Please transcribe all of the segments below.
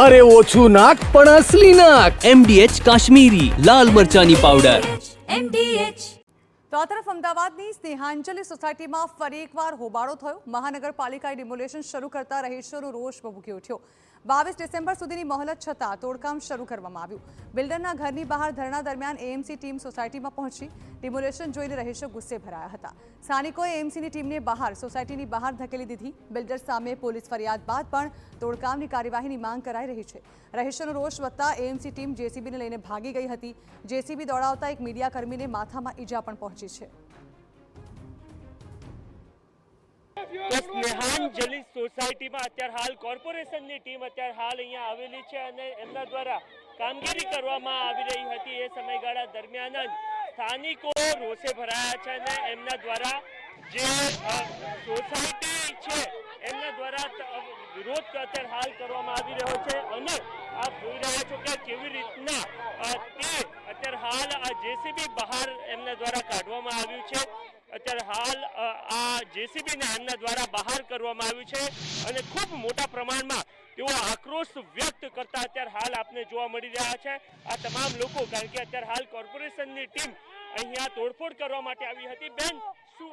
अरे ओछू नाक पण असली नाक। MDH કાશ્મીરી લાલ મરચાની પાવડર। MDH। તો આ તરફ અમદાવાદની સ્નેહાંજલિ સોસાયટીમાં ફરી એકવાર હોબાળો થયો। મહાનગરપાલિકાએ ડિમોલેશન શરૂ કરતા રહીશોનો રોષ ભભૂકી ઉઠ્યો। 22 ડિસેમ્બર સુધીની મહોલત છતાં તોડકામ શરૂ કરવામાં આવ્યું। બિલ્ડરના ઘરની બહાર ધરણા દરમિયાન એએમસી ટીમ સોસાયટીમાં પહોંચી। ડિમોલેશન જોઈને રહીશો ગુસ્સે ભરાયા હતા। સ્થાનિકોએ એએમસીની ટીમને બહાર સોસાયટીની બહાર ધકેલી દીધી। બિલ્ડર સામે પોલીસ ફરિયાદ બાદ પણ તોડકામની કાર્યવાહીની માંગ કરાઈ રહી છે। રહીશોનો રોષ વધતા એએમસી ટીમ જેસીબીને લઈને ભાગી ગઈ હતી। જેસીબી દોડાવતા એક મીડિયા કર્મીને માથામાં ઈજા પણ પહોંચી છે। સ્નેહાંજલિ સોસાયટીમાં અત્યારે હાલ કોર્પોરેશનની ટીમ અત્યારે હાલ અહીંયા આવેલી છે અને એમના દ્વારા કામગીરી કરવામાં આવી રહી હતી। એ સમયગાળા દરમિયાન જ સ્થાનિકો રોષે ભરાયા છે અને એમના દ્વારા જે સોસાયટી છે એમના દ્વારા વિરોધ અત્યારે હાલ કરવામાં આવી રહ્યો છે અને આપ જોઈ રહ્યા છો કે કેવી રીતના તે અત્યારે હાલ આ જેસીબી બહાર એમના દ્વારા કાઢવામાં આવ્યું છે। અત્યારે હાલ આ જેસીબીને એમના દ્વારા બહાર કરવામાં આવ્યું છે અને ખૂબ મોટા પ્રમાણમાં તેઓ આક્રોશ વ્યક્ત કરતા અત્યારે હાલ આપને જોવા મળી રહ્યા છે। આ તમામ લોકો કારણ કે અત્યારે હાલ કોર્પોરેશનની ટીમ અહીંયા તોડફોડ કરવા માટે આવી હતી। બેન શું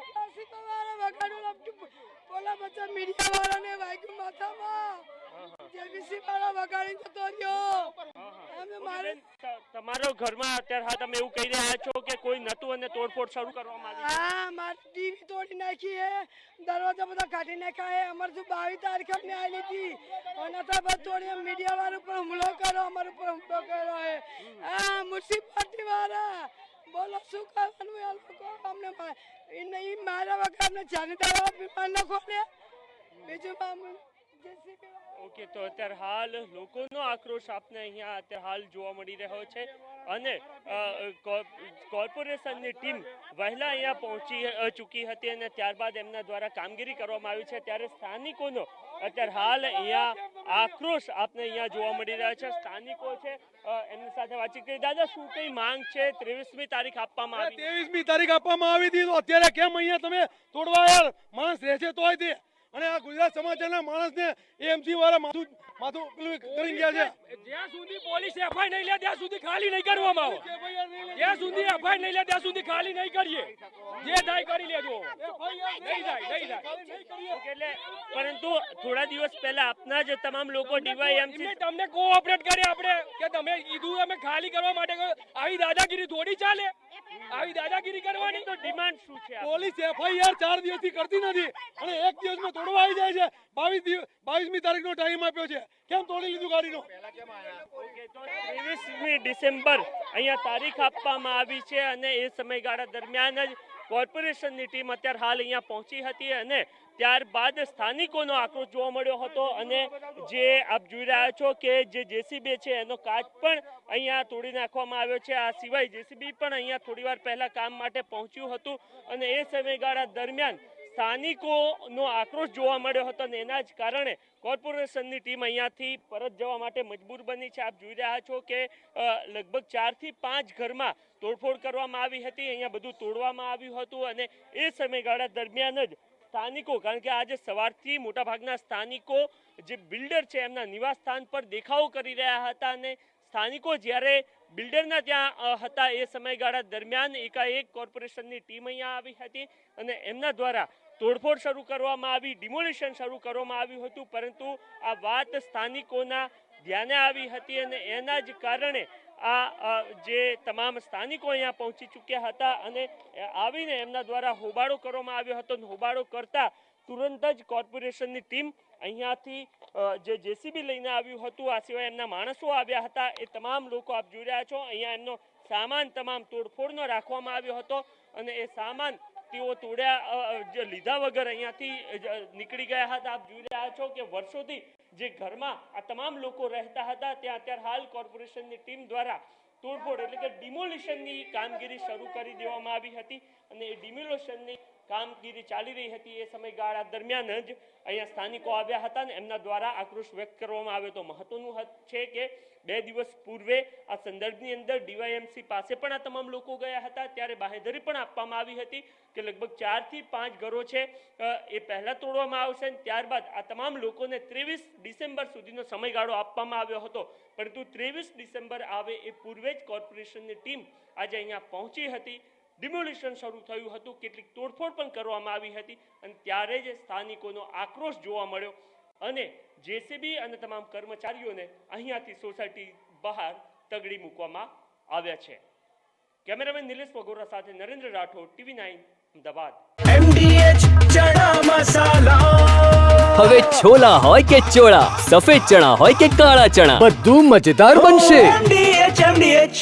તમારો ઘરમાં અત્યારે હા તમે એવું કહી રહ્યા છો કે કોઈ નતું અને તોડફોડ શરૂ કરવામાં આવી? हाँ, हमारी टीवी तोड़ी नाखी है, दरवाजा बता काटी नाखा है। हमारे जो 22 तारीख हमने आई थी और नशा बस तोड़ी मीडिया वाले ऊपर हमला करो, हमारे ऊपर हमला करो है। हाँ, मुसीबत वाला बोलो शू करવાનું એ લોકો અમને નહીં મારા વગર અમને જાને દાવા વિમાન ન ખોલે બીજું જેસીબી ઓકે તો અત્યારે હાલ લોકોનો આક્રોશ આપને અહીંયા અત્યારે હાલ જોવા મળી રહ્યો છે અને કોર્પોરેશનની ટીમ વહેલા અહીંયા પહોંચી ચૂકી હતી અને ત્યારબાદ એમના દ્વારા કામગીરી કરવામાં આવી છે। ત્યારે સ્થાનિકોનો અત્યારે હાલ અહીંયા આક્રોશ આપને અહીંયા જોવા મળી રહ્યા છે। સ્થાનિકો છે એમની સાથે વાતચીત કરી। દાદા શું કઈ માંગ છે? 23મી તારીખ આપવામાં આવી। 23મી તારીખ આપવામાં આવી હતી તો અત્યારે કેમ અહીંયા તમે તોડવા યાર માણસ રહે છે તોય તે અને આ ગુજરાત સમાચારના માણસને એએમસી વાળા માથું પેલું કરી ગયા છે। જ્યાં સુધી પોલીસ એફઆઈઆર નહીં લે ત્યાં સુધી ખાલી નહીં કરવામાં આવે। જ્યાં સુધી એફઆઈઆર નહીં લે ત્યાં સુધી ખાલી નહીં કરીએ। જે થાય કરી લેજો, નહીં થાય। એટલે પરંતુ થોડા દિવસ પહેલા આપના જ તમામ લોકો ડીવાયએમસી તમને કોઓપરેટ કરે આપણે કે તમે કીધું અમે ખાલી કરવા માટે આવી દાદાગીરી થોડી ચાલે। આવી દાદાગીરી કરવાની તો ડિમાન્ડ શું છે? પોલીસ એફઆઈઆર 4 દિવસથી કરતી નથી અને એક દિવસમાં તોડવા આવી જાય છે। 22મી તારીખનો ટાઈમ આપ્યો છે, કેમ તોડી લીધું ગાડીનો? ઓકે તો 23મી ડિસેમ્બર અહીંયા તારીખ આપવામાં આવી છે અને એ સમયગાળા દરમિયાન જ કોર્પોરેશનની ટીમ અત્યારે હાલ અહીંયા પહોંચી હતી અને ત્યારબાદ સ્થાનિકોનો આક્રોશ જોવા મળ્યો હતો અને જે આપ જોઈ રહ્યા છો કે જે જેસીબી છે એનો કાચ પણ અહીંયા તોડી નાખવામાં આવ્યો છે। આ સિવાય જેસીબી પણ અહીંયા થોડીવાર પહેલા કામ માટે પહોંચ્યું હતું અને એ સમયગાળા દરમિયાન સ્થાનિકોનો આક્રોશ જોવા મળ્યો હતો અને એના જ કારણે કોર્પોરેશનની ટીમ અહીંયાથી પરત જવા માટે મજબૂર બની છે। આપ જોઈ રહ્યા છો કે લગભગ 4 થી 5 ઘરમાં તોડફોડ કરવામાં આવી હતી। અહીંયા બધું તોડવામાં આવ્યું હતું અને એ સમયગાળા દરમિયાન જ સ્થાનિકો કારણ કે આજે સવારથી મોટાભાગના સ્થાનિકો જે બિલ્ડર છે એમના નિવાસ સ્થાન પર દેખાવો કરી રહ્યા હતા અને સ્થાનિકો જ્યારે બિલ્ડરના ત્યાં હતા એ સમયગાળા દરમિયાન એકાએક કોર્પોરેશનની ટીમ અહીંયા આવી હતી અને એમના દ્વારા તોડફોડ શરૂ કરવામાં આવી, ડિમોલિશન શરૂ કરવામાં આવ્યું હતું। પરંતુ આ વાત સ્થાનિકોના ધ્યાને આવી હતી અને એના જ કારણે આ જે તમામ સ્થાનિકો અહીંયા પહોંચી ચૂક્યા હતા અને આવીને એમના દ્વારા હોબાળો કરવામાં આવ્યો હતો। હોબાળો કરતા તુરંત જ કોર્પોરેશનની ટીમ અહીંયાથી જે જેસીબી લઈને આવ્યું હતું, આ સિવાય એમના માણસો આવ્યા હતા। એ તમામ લોકો આપ જોઈ રહ્યા છો અહીંયા એમનો સામાન તમામ તોડફોડનો રાખવામાં આવ્યો હતો અને એ સામાન તેઓ તોડ્યા લીધા વગર અહીંયાથી નીકળી ગયા હતા। આપ જોઈ રહ્યા છો કે વર્ષોથી જે ઘરમાં આ તમામ લોકો રહેતા હતા ત્યાં અત્યારે હાલ કોર્પોરેશનની ટીમ દ્વારા તોડફોડ એટલે કે ડિમોલિશનની કામગીરી શરૂ કરી દેવામાં આવી હતી અને એ ડિમોલિશનની કામગીરી ચાલી રહી હતી એ સમયગાળા દરમિયાન જ અહીંયા સ્થાનિકો આવ્યા હતા અને એમના દ્વારા આક્રોશ વ્યક્ત કરવામાં આવ્યો હતો. મહત્વનું છે કે 2 દિવસ પૂર્વે આ સંદર્ભની અંદર ડીવાયએમસી પાસે પણ આ તમામ લોકો ગયા હતા, ત્યારે બાહેધરી પણ આપવામાં આવી હતી કે લગભગ 4 થી 5 ઘરો છે એ પહેલા તોડવામાં આવશે અને ત્યારબાદ આ તમામ લોકોને 23 ડિસેમ્બર સુધીનો સમયગાળો આપવામાં આવ્યો હતો. પરંતુ 23 ડિસેમ્બર આવે એ પૂર્વે જ કોર્પોરેશનની ટીમ આજે અહીંયા પહોંચી હતી. ડિમોલિશન શરૂ થયું હતું, કેટલીક તોડફોડ પણ કરવામાં આવી હતી અને ત્યારે જ સ્થાનિકોનો આક્રોશ જોવા મળ્યો અને જેસીબી અને તમામ કર્મચારીઓને અહીંયાથી સોસાયટી બહાર તગડી મૂકવામાં આવ્યા છે. કેમેરામેન નિલેશ વગોરા સાથે નરેન્દ્ર રાઠોડ, TV9 અમદાવાદ. હવે છોલા હોય કે ચોળા, સફેદ ચણા હોય કે કાળા ચણા, બધું મજેદાર બનશે.